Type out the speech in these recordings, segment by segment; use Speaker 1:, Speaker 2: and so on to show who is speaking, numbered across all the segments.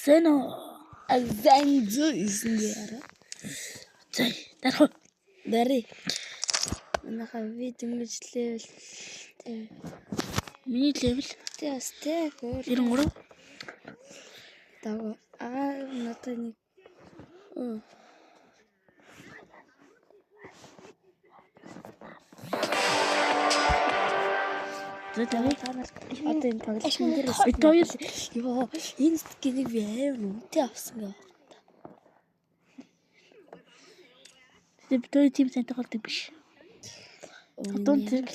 Speaker 1: Сено
Speaker 2: Азанзо иснээр.
Speaker 1: зай дарах
Speaker 2: Дари. Манайха би дэмжлээ.
Speaker 1: миний левел
Speaker 2: Тэстэй хөр.
Speaker 1: 93
Speaker 2: Таг надад нэг
Speaker 1: зэтэвэ
Speaker 2: одоо энэ тоглолтын дээрээс
Speaker 1: Итоёл
Speaker 2: ёо энэ скинийг би амар үнэтэй авсан гэх.
Speaker 1: Битүүний тим сайн тоглолт биш. Одоо зэрэг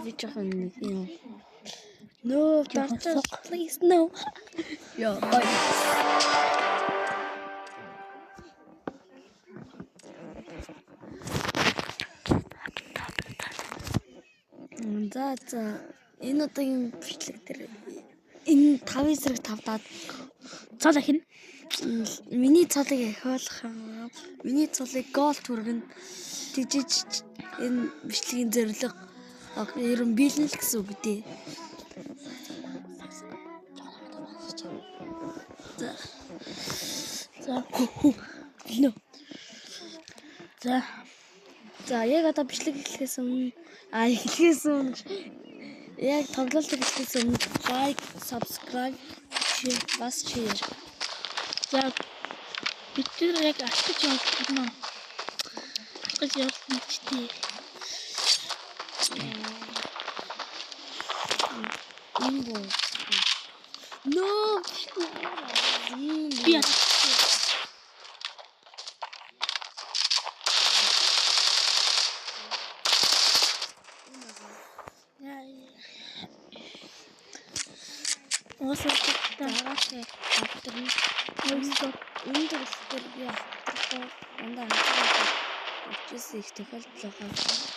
Speaker 2: Би жоохон нэг юм. No, please no. Ёо бай. За энэ удаагийн бичлэг дээр энэ 5 эсрэг 5 даад
Speaker 1: цол ахин
Speaker 2: миний цолыг ахиулах юм. Миний цолыг гол түргэн тэгжиж энэ бичлэгийн зорилго ерөн биелнэ л гэсэн үг дээ. За яг одоо бичлэг эхлэхээс өмнө яг тоглолт эхлэхээс өмнө лайк, subscribe, share.
Speaker 1: за бид яг ачиж явуулна. Ачиж явуулна ч тий.
Speaker 2: Имбо. No.
Speaker 1: Би
Speaker 2: Дараагийн автор нь өндөр өсдөр би автортой дандаа хамтраад үчээс их тохиолдол байгаа.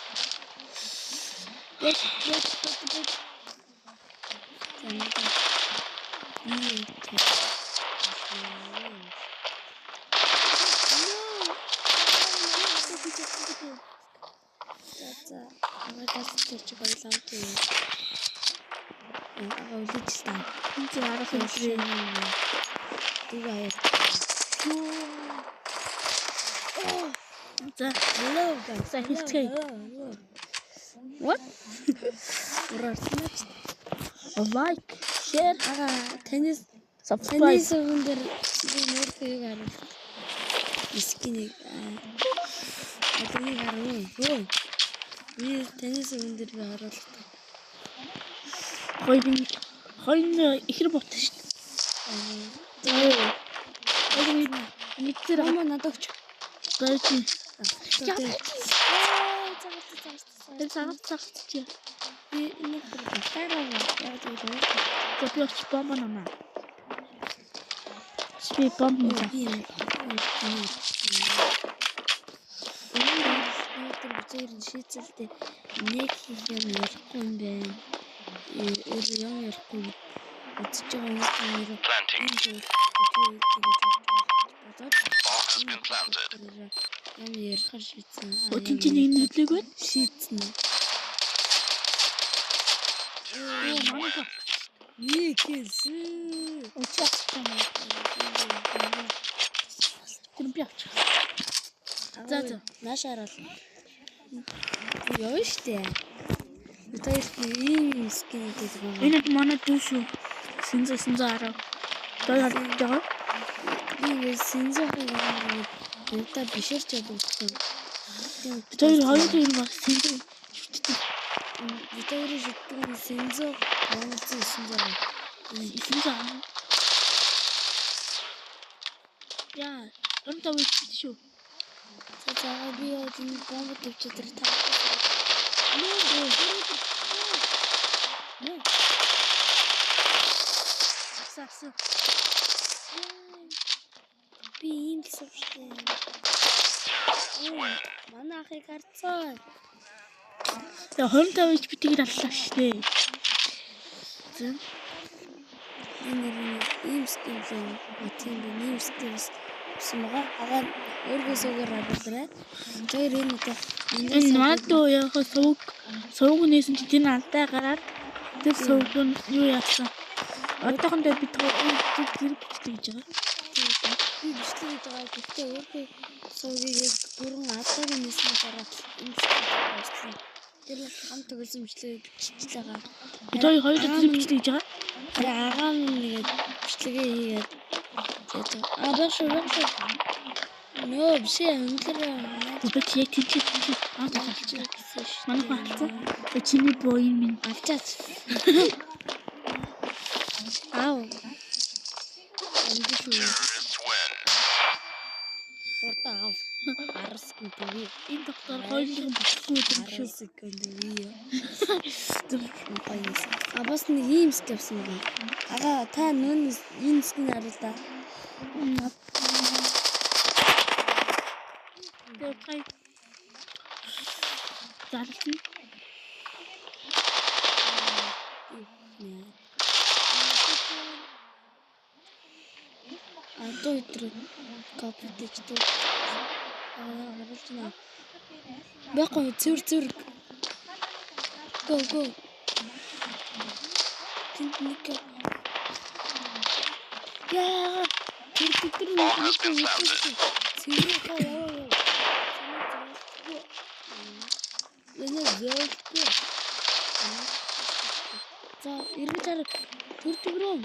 Speaker 1: за
Speaker 2: Hello guys.
Speaker 1: за хэлцгээе. What? Like, share,
Speaker 2: Танис
Speaker 1: subscribe.
Speaker 2: өгөн дээр би нөрхөө юу гарав. Скинийг адмиг харав. Би танис өгөн дээр би харуулдаг.
Speaker 1: Хоёр ихэр бот шүү дээ. Нэг зэрэг
Speaker 2: Мама надад өгч.
Speaker 1: гайгүй.
Speaker 2: Тэр
Speaker 1: цагч.
Speaker 2: би нэг таараа яг тийм
Speaker 1: Копи оч бомба нама. Спи бомба.
Speaker 2: тэр бүцээр шийцэлтэй нэг хийх юм ярихгүй юм байна. Юм ярихгүй үзэж байгаа юм юм ярихаар шийдсэн.
Speaker 1: Өтөн чинь энэ хөдлөг байна.
Speaker 2: Шийдсэн.
Speaker 1: Манайха
Speaker 2: Никээс.
Speaker 1: учаасан. Тэр би авчих. За
Speaker 2: наашаар бол ёо штэ. Өтөйс ийм скин гэдэг юм.
Speaker 1: энэ манай дүү шүү. Синзо 10. Тэр харж байгаа.
Speaker 2: Би синзогийн гараад та бишэрч чадсан.
Speaker 1: Тэр хоёр юм бас синзо.
Speaker 2: Өтөйр шигдэг синзо ганцхан синзо.
Speaker 1: Синзо. Яа, онтой үеч шүү.
Speaker 2: За би энэ бомб төвчөд тэр та.
Speaker 1: Сакс.
Speaker 2: Би ийм гэсэн штэ. Манай ахыг харцаа.
Speaker 1: Я 25 үеч битгий аллаа штэ.
Speaker 2: Энэ ийм скин тийм ийм скин сумга агаа өөргөөсөөр авуулраа. Тэр энэ одоо
Speaker 1: Энэ мадо яг сууг нээсэн чи тэр алтай гараад тэр сууг нь юу яасан? Одоохондоо бид гэр бичлэг гэж байгаа.
Speaker 2: Би бичлэг гэж байгаа. Гэхдээ өөрөө суугийг яг бүрэн алдааг нээснээр дараа энэ бичлэг. Тэр бол хамт төгөлсөн бичлэгийг бичиж байгаа.
Speaker 1: Бид хоёр гэр бичлэг гэж байгаа.
Speaker 2: Агаа нэгээд бичлэгээ хийгээд баш. Нөө биш өндөр
Speaker 1: Бид яг тийч алчаа. Манайх алцсан. Чиний боён минь
Speaker 2: алчаач. Ау. Уртаа арс гэдэг.
Speaker 1: энэ доктор хоёулын бичлэг гэдэг шүү.
Speaker 2: Бас нэг ийм скеп авсан байна. Ага та нүүн энэ скин хараа да.
Speaker 1: Дай. Зарлсан.
Speaker 2: То өдрөө копидэж дөө. Харуулж наа. Бэхгүй зүр. Го. Тинт нэг. Яа. Тэр за иргэж төртгөрөө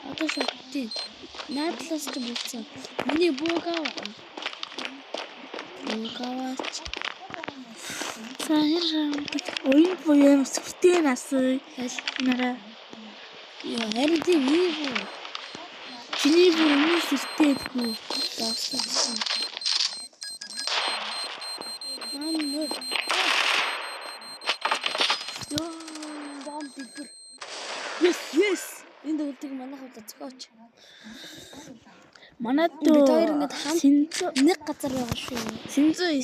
Speaker 2: одоо шүтээ наадлаас ч болцсон миний буугаваач
Speaker 1: Оюун боём сүртэй насыг нараа.
Speaker 2: яа харин тийм
Speaker 1: Чиний бүр өмнө сүртэй хүү.
Speaker 2: давсан бомб бигэр yes энэ үлдэг манайх удаа зөхөөч
Speaker 1: Манайд
Speaker 2: бид хоёр ингэж
Speaker 1: хамт
Speaker 2: нэг газар байгаа шүү.
Speaker 1: Синзо 910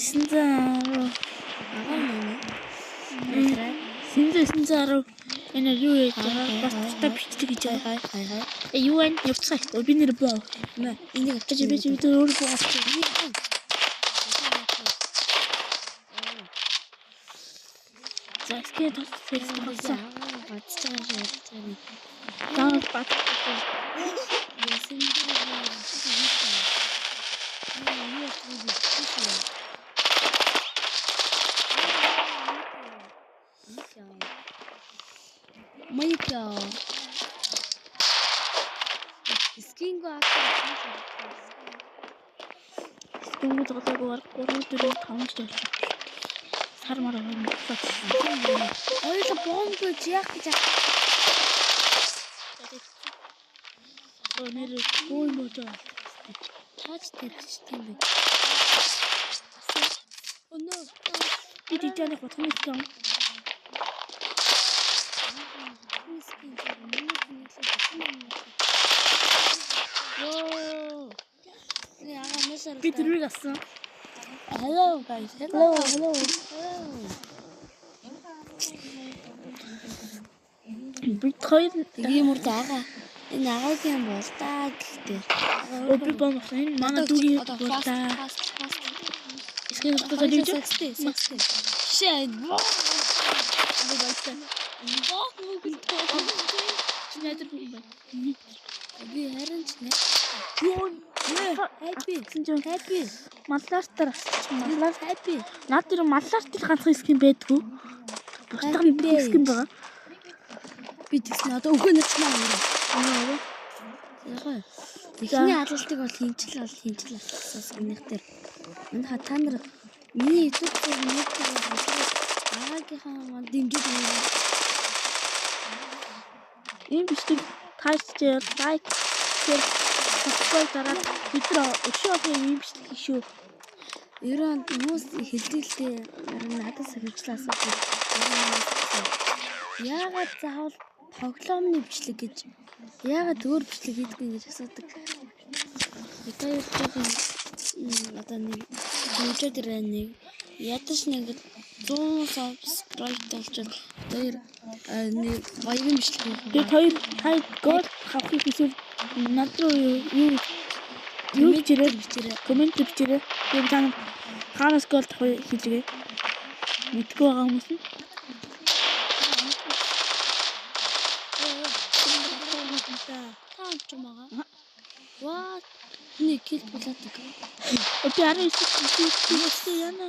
Speaker 1: Синзо 910 энэ юу яаж байгаа? Бас бичлэг гэж байгаа. Хай. Юу вэ? Явцгааш. Би нэр боо.
Speaker 2: Нэ энийг
Speaker 1: Чи би өөр боо. Заскэ тасчихсан.
Speaker 2: бацчаан
Speaker 1: Таа бат.
Speaker 2: Майка скинго
Speaker 1: Тэнгүүд тоглоог 3-4-5 жил явчих. Сар мар байна.
Speaker 2: ойло бомб яах гэж
Speaker 1: Нэр боо мото.
Speaker 2: таач тэрч тийм бэ. Өнөө
Speaker 1: Би дижааны хотны юм. Би тэрийг авсан.
Speaker 2: Hello guys. Hello.
Speaker 1: Бид хоёр
Speaker 2: Тийм үрд ага. Энэ агаагийн бол таа гэхдээ.
Speaker 1: би бом авсан. Энэ манай дүүгийн болоо. Эсвэл одоо юу гэж?
Speaker 2: Шээ.
Speaker 1: Чиний бүгд байна.
Speaker 2: Би харин ч нэ.
Speaker 1: Юу
Speaker 2: Happy.
Speaker 1: Маллартар happy. Наад тэр маллартар ганцхан скин байдгүй. Бусдах нь би скин байгаа.
Speaker 2: Би тэгснэ одоо өгөөнөч наа. Ягаа. Эхний алгалтыг бол хинчил скинных дээр. Энэ ха та нар миний YouTube дээр нэг агаагийнхаа манд дэмжиж байна.
Speaker 1: Ийм бичлэг тайлчээр лайк subscribe дараа бид өшөөхийн ийм бичлэг шүү.
Speaker 2: Ерөн хүмүүс хэлдэгтэй надаас хөвчлээ асууж. Яагаад заавал тоглоомны бичлэг гэж яагаад өөр бичлэг хийдэг гэж асуудаг. Бид хоёр одоо нэг дүүжээд ирээ нэг ядаж нэг 100 subscribe толчод хоёр нэг баярын бичлэг.
Speaker 1: Тэгээд хоёр гол авахыг хүсвэл над руу юу бичээрэй. Комент бичээрэй. Тэгээд та хаанаас гол авах хэлгээ. Мэдгүй байгаа хүмүүс нь
Speaker 2: Та онч юм байгаа. What? Нэг килд болоодаг.
Speaker 1: Би 19 яна.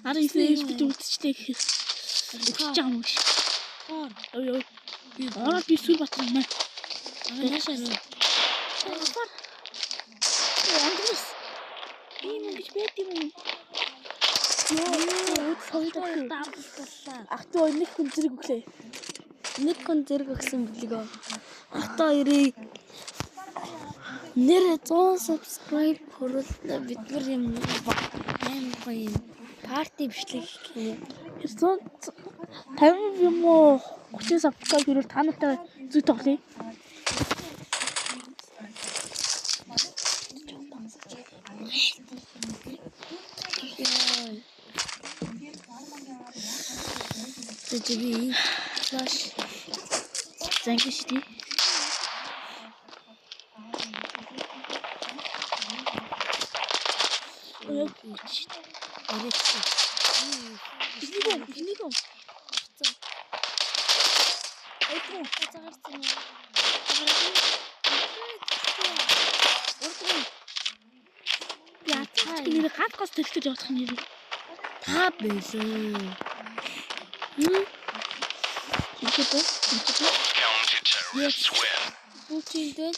Speaker 1: Ара ихээс үзчихтэй гэхээр үзчих юм уу? Ой. Би сүр батраа маа.
Speaker 2: Наашаа.
Speaker 1: Ангис. Ийм гэж байт юм уу? Ах тоо нэг хүн зэрэг өглөө.
Speaker 2: Нэг хүн зэрэг өгсөн билгөө. Ахтаа ирээ. Нэр 100 subscribe хүрэлтээ бид нар юм аим гоё парти бичлэг гэх юм.
Speaker 1: 50 юм уу? 30 subscribe хүрэл та нартай зүг тоглоё.
Speaker 2: Тэжби флаш
Speaker 1: Зангишти. Инийг. Нэр хатгаас төлөж явах юм нэр.
Speaker 2: та бэлээ.
Speaker 3: Counter-terrorists win.
Speaker 2: Үлчиндээ.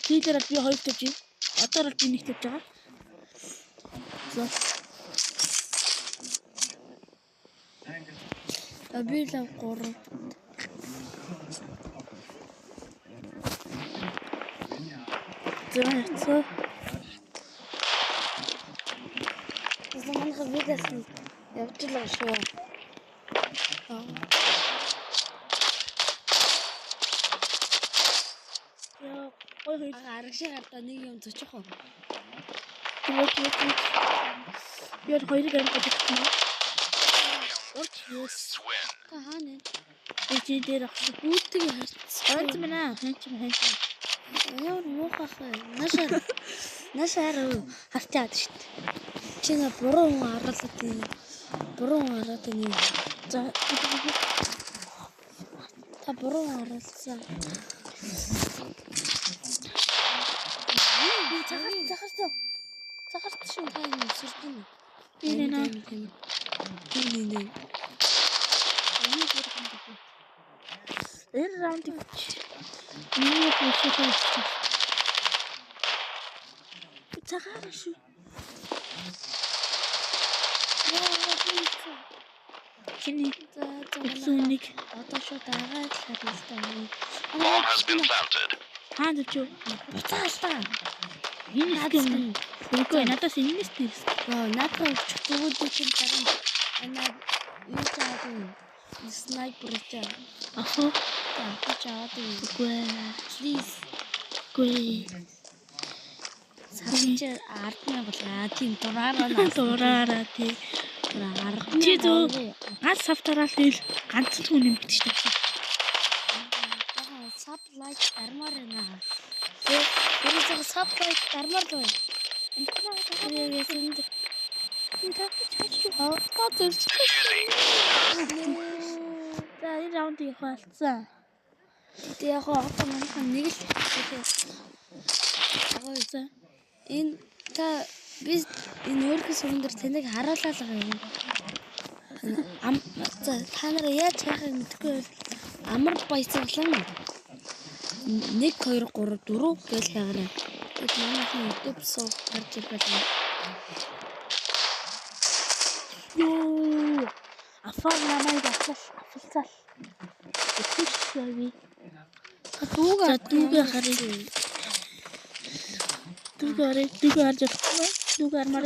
Speaker 1: Тийлэр би 2 тавьж байна. Одоо л би 1 тавьж байгаа.
Speaker 2: Би л 3.
Speaker 1: За.
Speaker 2: Манайх видеос явж л байгаа шүү.
Speaker 1: Ой,
Speaker 2: Аргашиг гартаа нэг юм зочих уу?
Speaker 1: би хоёр гэрэн гадагсан.
Speaker 3: Counter-terrorists win.
Speaker 2: Та хаана вэ?
Speaker 1: Эцэг дээр ахсан.
Speaker 2: Үүтгийг харцсан.
Speaker 1: Ханч мэнэ.
Speaker 2: Яа муухай. Нашаар
Speaker 1: Хартаад шүү дээ.
Speaker 2: чи на буруу хүн харуулдаг юм. Буруу хүн хараад байна.
Speaker 1: За.
Speaker 2: Та буруу хүн харуулсан.
Speaker 1: Би цагаан.
Speaker 2: Цагаарт шин та юм сүрдэн.
Speaker 1: Би нэ.
Speaker 2: Нэг.
Speaker 1: Энэ раунд миний хөшөө. Цагаан шүү. Чиний зүүнийг
Speaker 2: Одоо шууд агаад харагдсан.
Speaker 3: Bomb has been planted.
Speaker 1: хаана ч
Speaker 2: Буцаалаа.
Speaker 1: энэ хэсэг үгүй надаас энэс дээрс.
Speaker 2: Наадхан чөтгүүд чинь дараа анаа юу чаад юм. Снайпер чаа.
Speaker 1: Ахоо
Speaker 2: Чаад юм.
Speaker 1: үгүй.
Speaker 2: Please.
Speaker 1: Үгүй.
Speaker 2: Сарч ардна болаа. Тийм дураараа
Speaker 1: тий.
Speaker 2: ардна.
Speaker 1: Чи зөв ганц савтараа л хэл ганц хүн нэмэгдэж байна.
Speaker 2: Саплайт дармаар байна. Тэр саплайт дармаар л байна.
Speaker 1: Энэс энд та зэрч.
Speaker 3: Defusing.
Speaker 1: За энэ раундыг хаалцсан.
Speaker 2: Тэг яг одоо манайхан нэг л
Speaker 1: За
Speaker 2: энэ та би энэ өөрхөн сүрэн дээр таныг харуулаа л байгаа юм. За та нараа яаж хайхыг мэдэхгүй бол амар баяцглан 1 2 3 4 гэж хайгараа. Тэг манайхан YouTube суу гарч ирсэн.
Speaker 1: ёо афар намайг афалцал. Тэвшээвээ. Дүүгээ харъя. Дүүгээ харж байна. Дүүгээ хармаар.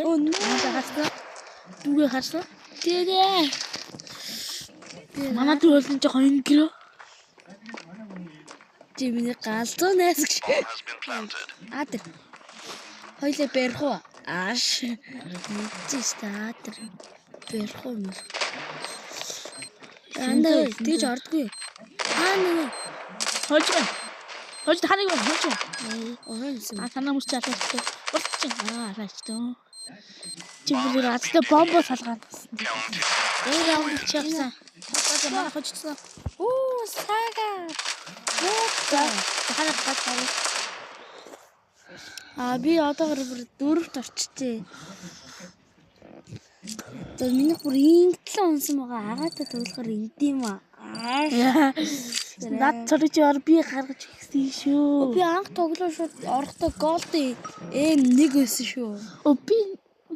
Speaker 1: Дүүгээ харсан.
Speaker 2: Тэгээ.
Speaker 1: Манай дүү бол энэ жоохон ингэрөө.
Speaker 2: Чи миний галзуу найс гэж.
Speaker 3: Bomb has been planted.
Speaker 2: Атер. Хоёлаа барих уу? Ааш. Мэдчихсэн атер. Барих уу? Андаа тийж ордгүй. Нэ.
Speaker 1: Хож таныг хож.
Speaker 2: Оронсон.
Speaker 1: Танаа мөч чалаатай. Урчин. Араач. Чи бүр азтай бомбо салгаад.
Speaker 3: Counter.
Speaker 1: Энэ раунд чигсэн. манай хочсон.
Speaker 2: Оо, сага.
Speaker 1: За ханаа гад гараа.
Speaker 2: Би одоогор бүр 4-т орчихжээ. За миний бүр ингээдлэн унсан байгаа. Агаатай тоглохоор ингэдэм аа.
Speaker 1: Наад цорч ор би гаргаж ирсэн шүү.
Speaker 2: Би анх тоглоо шууд орохдоо голд M1 байсан шүү.
Speaker 1: Би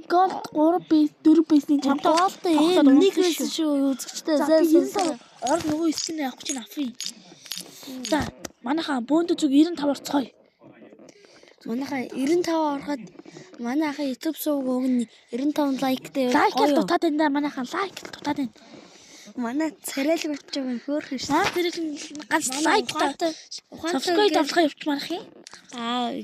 Speaker 1: голд 3 бейс 4 бейсний чамтай
Speaker 2: Голд M1 байсан шүү. Үзэгчтэй
Speaker 1: сайн ор нөгөө 9-ний авах чинь авъя. За манайхаа бөөндө зүг 95 орцгоё.
Speaker 2: Манайхаа 95 ороход манай ахын YouTube сувг өгнө 95 лайктай
Speaker 1: Лайк дутаад байна да манайхаа лайк дутаад байна.
Speaker 2: Манай царайлаг болж байгаа юм хөөрхөн шүү.
Speaker 1: Маа тэр ганц лайк та subscribe авахаа явуулмаар юм.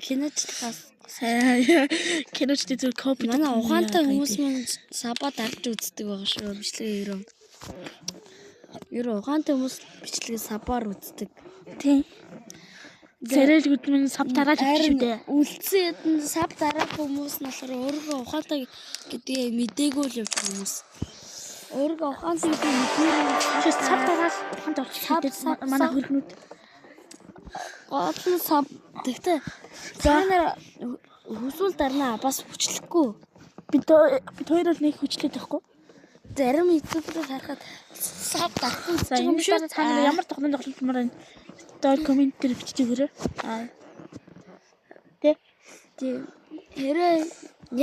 Speaker 2: Киночлахаас
Speaker 1: Сайн киночтэй зүр копи.
Speaker 2: манай ухаантай хүмүүс маань саба дарж үздэг байгаа шүү. Бичлэгээ ерөө ухаантай хүмүүс бичлэгээ сабаар үздэг.
Speaker 1: Тийм. Царайлгууд минь сав тарааж өгч шүү дээ.
Speaker 2: Үлдсэн ядэн сав дараах хүмүүс нь болохоор өөргөө ухаантай гэдгээ мдээгүй л явж байгаа хүмүүс. Өөргөө ухаантай гэдгийг мэдээ.
Speaker 1: Чи сав тарааж ухаантай болчихсон манай хөлнүүд.
Speaker 2: Гол нь сав. Тэгтээ заанаар хүсвэл дарнаа бас хүчлэхгүй.
Speaker 1: Бид хоёроо нэг хүчлээд байхгүй.
Speaker 2: Зарим YouTube-ээр харахад сав дарахгүй
Speaker 1: юм шүү. Цаана ямар тоглоом тоглолтмоор байна. Доор комент дээр бичиж өгөөрэй. Тэ.
Speaker 2: Хэрэг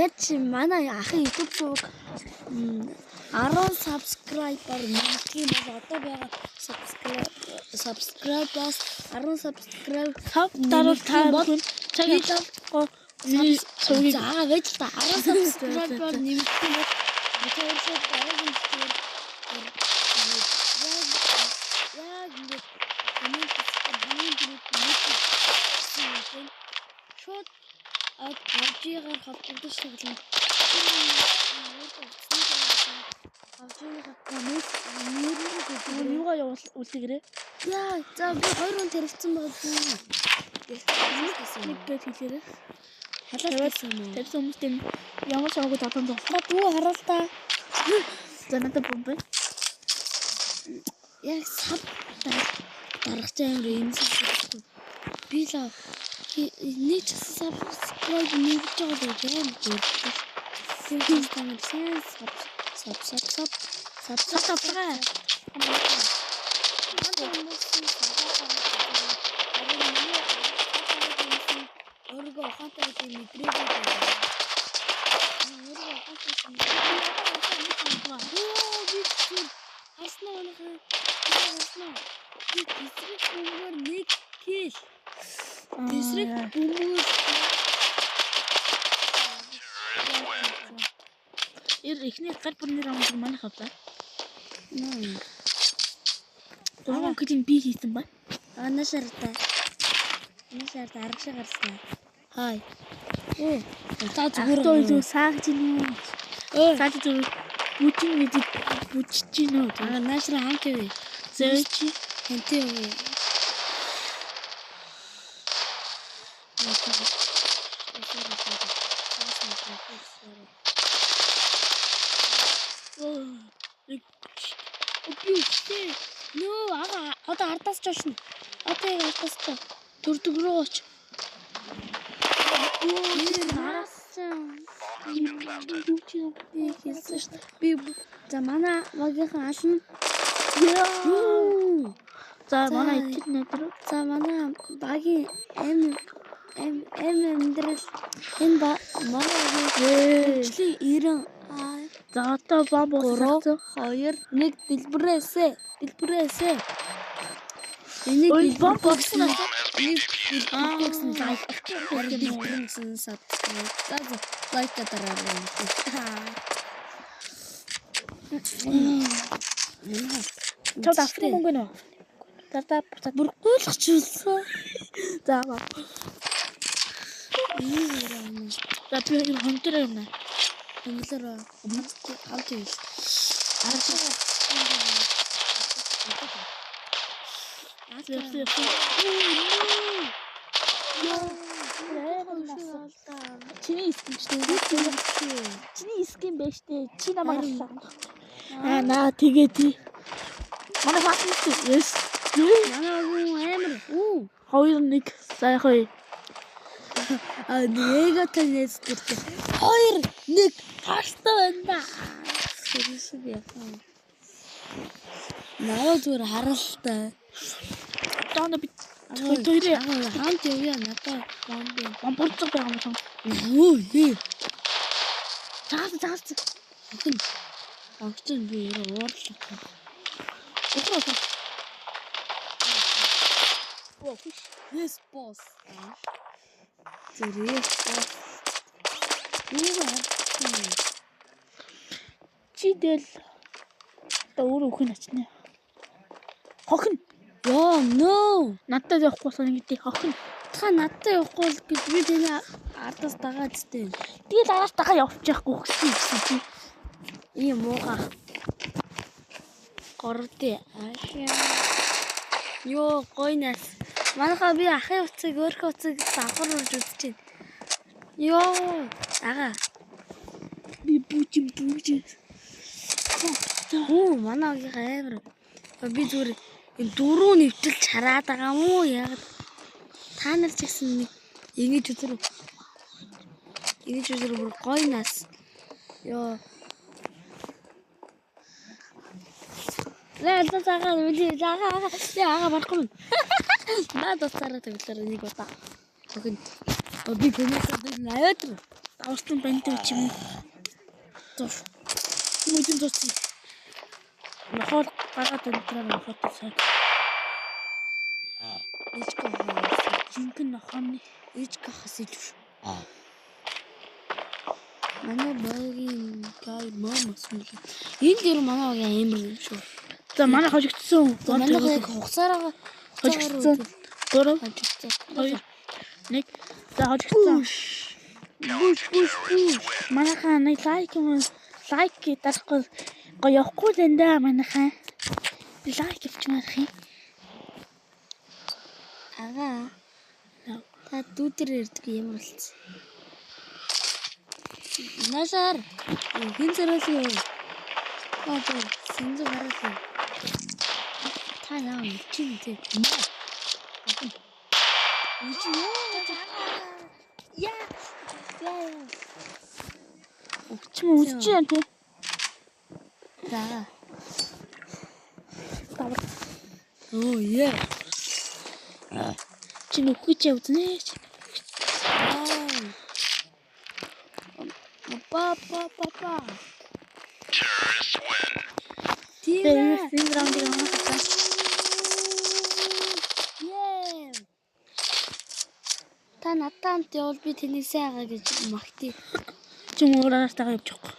Speaker 2: яд манай ахын YouTube сувг 10 subscriber мэдэх юм бол одоо байгаа subscribe-аас 10 subscribe
Speaker 1: Сав даруул та бүхэн цагийн миний сувгийг
Speaker 2: вэж та 10 subscriber нэмэх юм бол өөрөөр хэлбэл шууд авжигаар холбогдож тоглоно.
Speaker 1: юугаа явуулъя.
Speaker 2: Яа, за би 2 хүн тэрвцэн байгаа юм.
Speaker 1: Нэг гээд хэлээрэй.
Speaker 2: Халаад байсан юм уу?
Speaker 1: Тэр хүмүүстэй ямар шоуг тоглоом тоглох.
Speaker 2: Дүү хараал та.
Speaker 1: За надад бомб.
Speaker 2: Яг сав дарах юм юм. Би л нэг subscribe нэгж байгаа юм байна. Тэгээд танай сайн subscribe. Өөргөө ухаантай гэдэг мэдрээгүй байна.
Speaker 1: Эхний гар бүрний раунд манайх авлаа. Дөрвөн килийг би хийсэн ба.
Speaker 2: Наашаартай аргаша гарсан. Хай. Та
Speaker 1: зүгээр саагч юм. Саад зүгээр бүжиж гинөө.
Speaker 2: Наашраа ханкэвэ.
Speaker 1: Зөөчи
Speaker 2: хэнтэй юу? Одоо ардаас чошно. Одоо яг ардаас та төрдөг рүү оч. Би за манай вагийнхан ална.
Speaker 1: За манай итгэд нэдэр.
Speaker 2: За манай багийн амьдрал энэ манай жилийн 90
Speaker 1: за одоо бомб
Speaker 2: 3 2 1 дэлбэрээсээ. Энийг
Speaker 1: бомб бокс нь
Speaker 2: лайк дараарай.
Speaker 1: Чод авсан мөнгө нөө. Тартаа буцаад
Speaker 2: бүр гуйлахчихсан.
Speaker 1: За ба. За би хонтор юм наа.
Speaker 2: Хонглороо авч ийл.
Speaker 1: Чиний скин байж тээ. Чи намайг наа тэгээ тий. Манай фатмс. Yes.
Speaker 2: Манай өвгөн амар.
Speaker 1: 2-1 сайхан.
Speaker 2: Нэгэ таньс гэртээ. 2-1 тастай байна. Serious би яа. Наа зүгээр харалтай.
Speaker 1: Тооно би хоёроо
Speaker 2: хаант явъя надад
Speaker 1: бомборцог байгаа юм шиг.
Speaker 2: Өө
Speaker 1: Цаас.
Speaker 2: огцон би уурлах. Yes boss. Serious boss.
Speaker 1: Чидэл. Та өөрөө өхөн ачна. Хохин.
Speaker 2: Ёо no.
Speaker 1: Надад явахгүй сан гэдэг хохин.
Speaker 2: Та надтай явахгүй гэж би таны ардаас дагаад зтэй.
Speaker 1: Тэгээд араас тагаа явчихгүй гэсэн чи.
Speaker 2: Ийм мууга. Гордээ. Ёо гойнас. Манайхаа би ахын уцыг өөрхөн уцыг давхар урж үзэж байна. Ёо ага.
Speaker 1: Би бүжим.
Speaker 2: Оо манай агийн амар. Би зүгээр энэ дөрөв нэвтэлж хараад байгаа юм уу яг та нар ч гэсэн нэг ингэж үзэр бүр гойнас. Ёо. Лээ тасаага үгүй яага барахгүй. Надад цараа тэгэлэр нэг удаа. Окей. Би гэнэсээ наваад
Speaker 1: Австан бэнтэр чим. Тос. Мөдөн тосч. Нахол гараад өнтраа фото сай.
Speaker 2: ичко
Speaker 1: Жинхэнэ нохооны
Speaker 2: ичко хасиж. Манай багийн гай мамас юм. Энэ дэр манай багийн амар юм шүү.
Speaker 1: За манай хожигдсон.
Speaker 2: Манай яг хугацаараа
Speaker 1: хожигдсон. 3
Speaker 2: хожигдсон.
Speaker 1: 2 1 за хожигдсон. Манайхаа нэг лайк дарахгүй гоё явахгүй зэнда манайхаа. Лайк хийчихмаар хий.
Speaker 2: Ага. Та дүүдэр ирдэг ямар болц. Насаар хин зэрэлгүй. Одоо сэнзэ гараад. Та яа чи тэг. Яа.
Speaker 1: Үчиж яа тэ.
Speaker 2: За. Оо яа.
Speaker 1: Чи нүхэж явзнэ.
Speaker 2: Папа.
Speaker 3: Terrorists win.
Speaker 2: Тийм.
Speaker 1: Энэ раундыг авах.
Speaker 2: Яа. Та надад явал би тэнийг сайгаа гэж магтъя.
Speaker 1: Чи муураас тагаа явчихгүй.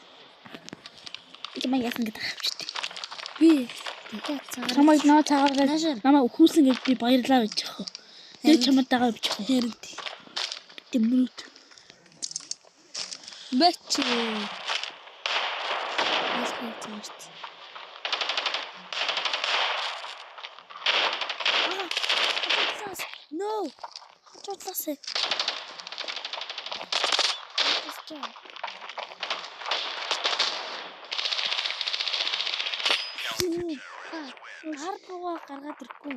Speaker 1: Чи маяг яасан гэдэг авчихдээ.
Speaker 2: Би тэгээд цагаар
Speaker 1: Чамайг наа цагаараа намайг өхүүлсэн гэж би баярлаа гэж яах вэ? Тэгээд чамд тагаа явчих.
Speaker 2: хэрэг.
Speaker 1: Тэмрүүд.
Speaker 2: Бэч. Асхийцаач. No. Хачаатлаа. Гардуугаа гаргаад ирэхгүй.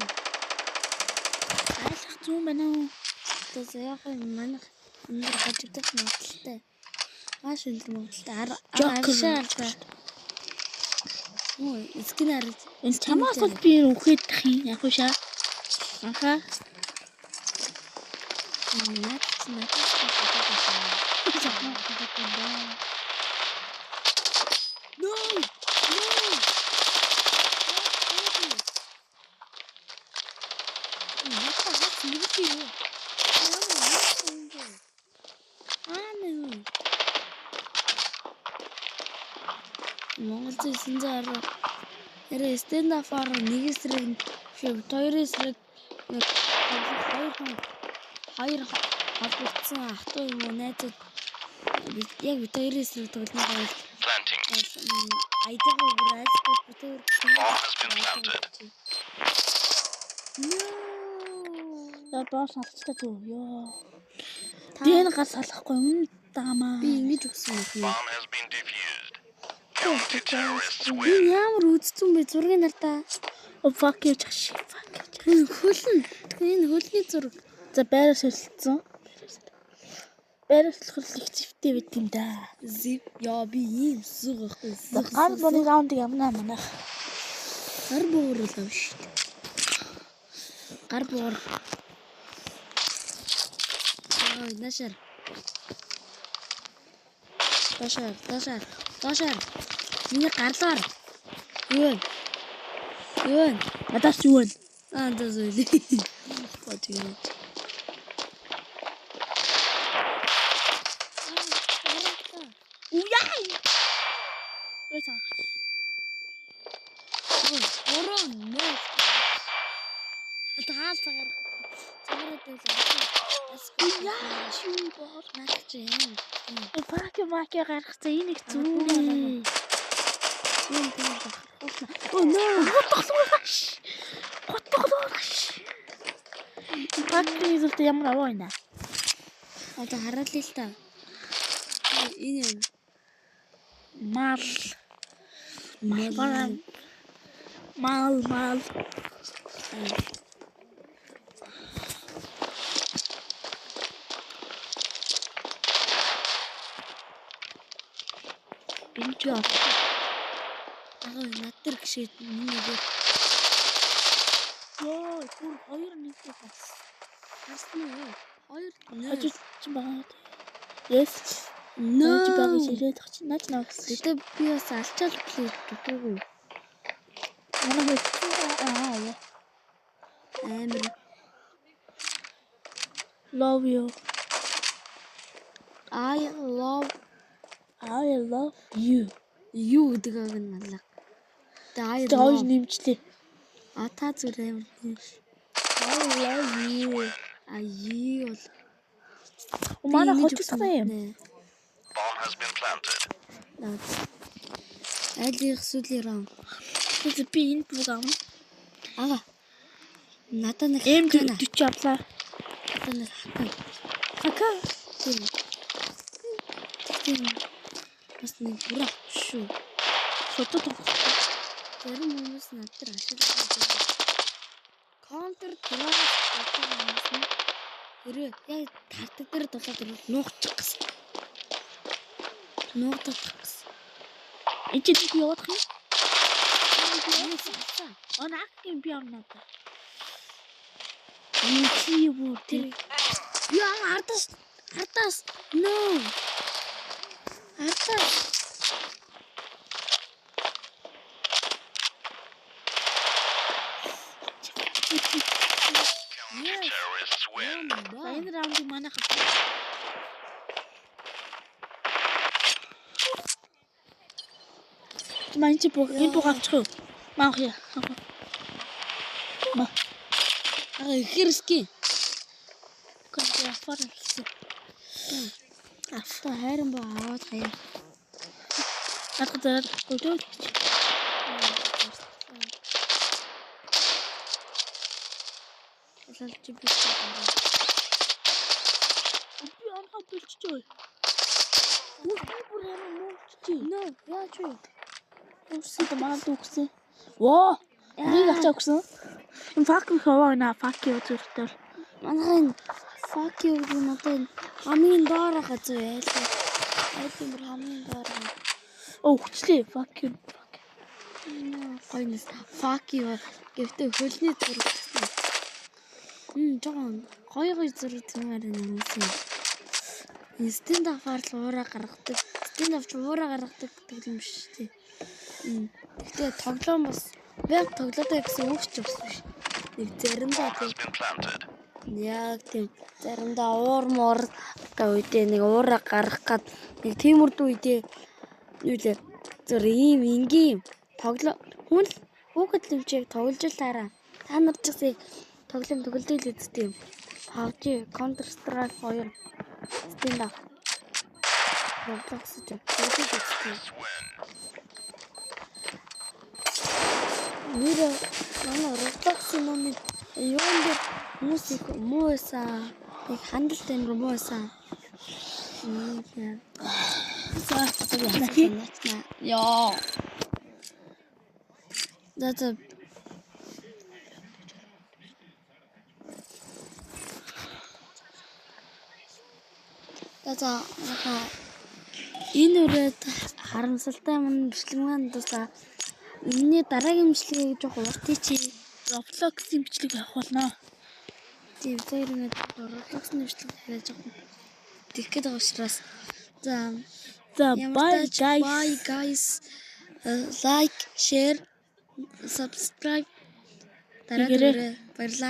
Speaker 1: Айлах зүүн байна уу?
Speaker 2: Тэгээд яг манайх энэ хажигдах магадaltaй. Маш өндөр магадaltaй. Аршаа. Оо, эскинэр.
Speaker 1: Энэ чамаас бол би үхээд тах юм. Яг уу шаа. Аха.
Speaker 2: Наач. No. Монголын сэнзээр ярэ стендафар нэг эсрэг шив хоёр эсрэг хоёр холбогдсон ах トゥ юм уу найзууд яг бид хоёр эсрэг тоглоно гэж
Speaker 3: Planting.
Speaker 2: айдгаа бүр айлсгүй бүтээр
Speaker 3: Bomb has been planted.
Speaker 1: За баас алцтай зү. Ёо. Дэн гал салахгүй юм даамаа.
Speaker 2: би ингэж өгсөн юм.
Speaker 3: Bomb has been defused. Counter terrorists
Speaker 2: Би
Speaker 3: win.
Speaker 2: ямар үзсэн бэ зургийг нартаа.
Speaker 1: Oh fuck you чаш.
Speaker 2: Хөлн. Энэ хөлний зураг.
Speaker 1: За байраа солилцсон. Байраа солихол их зэвтэй байт юм да.
Speaker 2: Зив. Яа би ийм зүг ахгүй.
Speaker 1: Гар боны раунд ямнаа манай.
Speaker 2: Гар бууруулаа шүү дээ. Гар буур. Ой, нашар. Дашар. Миний гарлаар. Юу?
Speaker 1: Надаас юу вэ?
Speaker 2: Андаа зүйл. Бочиг.
Speaker 1: Уяй. Ой цаа.
Speaker 2: Орон нэ. Таал цагаар. Цагаараа дэвлээ.
Speaker 1: Яа шүү боор.
Speaker 2: Наач юм.
Speaker 1: Фак гаргацсан энэ их зүг. Oh no! Готоглоош. Пакны зүрт ямар аваа байна?
Speaker 2: Одоо хараал л та. Энэ
Speaker 1: Мал. Бинчо.
Speaker 2: Натар гişэд миний
Speaker 1: Йоо, түр 2-1 бас.
Speaker 2: харсан уу? 2
Speaker 1: Хажиж байгаа. Yes.
Speaker 2: No.
Speaker 1: Наач байгаа ширээд тач наач наагс.
Speaker 2: Гэтэ би бас алчаал плей дутуугүй.
Speaker 1: Манай яа.
Speaker 2: Амар
Speaker 1: Love you.
Speaker 2: I
Speaker 1: love you.
Speaker 2: юу гэдэг үг нь манлаа. I
Speaker 1: Тойж нэмчлээ.
Speaker 2: та зүр амар.
Speaker 1: I love you.
Speaker 2: Аюул.
Speaker 1: Манай хотсон юм.
Speaker 3: Bomb has been planted.
Speaker 2: Айлын сүлээрээ.
Speaker 1: Тэгээд би энэ програм
Speaker 2: Надаа нэг
Speaker 1: M40 авлаа.
Speaker 2: надаа нэг
Speaker 1: Хака.
Speaker 2: тийм бас нэг буруу шүү.
Speaker 1: Хотод
Speaker 2: Зарим хүмүүс надад ашиглаж Counter Strike хэрэг яг тартаг дээр дулаад нуугчих гэсэн. Нуугдах гэсэн.
Speaker 1: Эцэг би явах юм. Онак юм би амнаа. Эцэг юу тэр.
Speaker 2: Яа ардас. No. Ардас.
Speaker 3: Terrorists win.
Speaker 1: Энэ раунд манай хат. Манчи энэ бог авчих уу? Маах яа.
Speaker 2: Хэрски.
Speaker 1: Контра форс.
Speaker 2: Афта хайран ба аваад хаяа.
Speaker 1: Надад өдөө.
Speaker 2: Салж би.
Speaker 1: Би анхаа бэлчтэй. Бүр ямар мууч.
Speaker 2: No, яач вэ?
Speaker 1: Үсэд маад үгсэн. Воо. Нэг ачаа өгсөн. Энэ фак хаваа на фак юу зүртэл.
Speaker 2: Манайхын fuck you гэдэг нь одоо хамгийн доор газар байлаа. Айдмар хамгийн доор.
Speaker 1: Оо хүчлээ фак юу.
Speaker 2: Гойнос fuck you гэвтээ хөлний зураг гэсэн. Жоон гоё зураг зэмээр нэмсэн. Stand up-аар л уураа гаргадаг. Stand up-ч уураа гаргадаг гэдэг юм биш тий. Гэхдээ тоглоом бас яг тоглоодаа гэсэн үг ч бас биш. Нэг заримдаа
Speaker 3: Has been planted.
Speaker 2: яг тийм заримдаа уурмор та үедээ нэг уураа гаргах гад нэг тиймэрд үедээ юу лээ зөв ийм энгийн тоглоо хүн л хүүхэд л юмчиг тоглож л таараа та нар ч гэсэн тоглоом тоглодог л үсттэй юм PUBG Counter Strike 2 Stand up Roblox гэдэг нэр манай Roblox юм юунд мусик мууса их хандалтай мууса яа дата За энэ үрээд харамсалтай мань бичлэг маань дуусаа. Энэний дараагийн бичлэгийг жоох уртий чи
Speaker 1: Roblox-ийн бичлэг авах болно.
Speaker 2: тийм зэрэг Roblox-ны бичлэг хараад жоох тэгэх гээд байгаа учраас за
Speaker 1: Bye guys.
Speaker 2: bye guys. Like, share, subscribe. Дараагийн баярлалаа.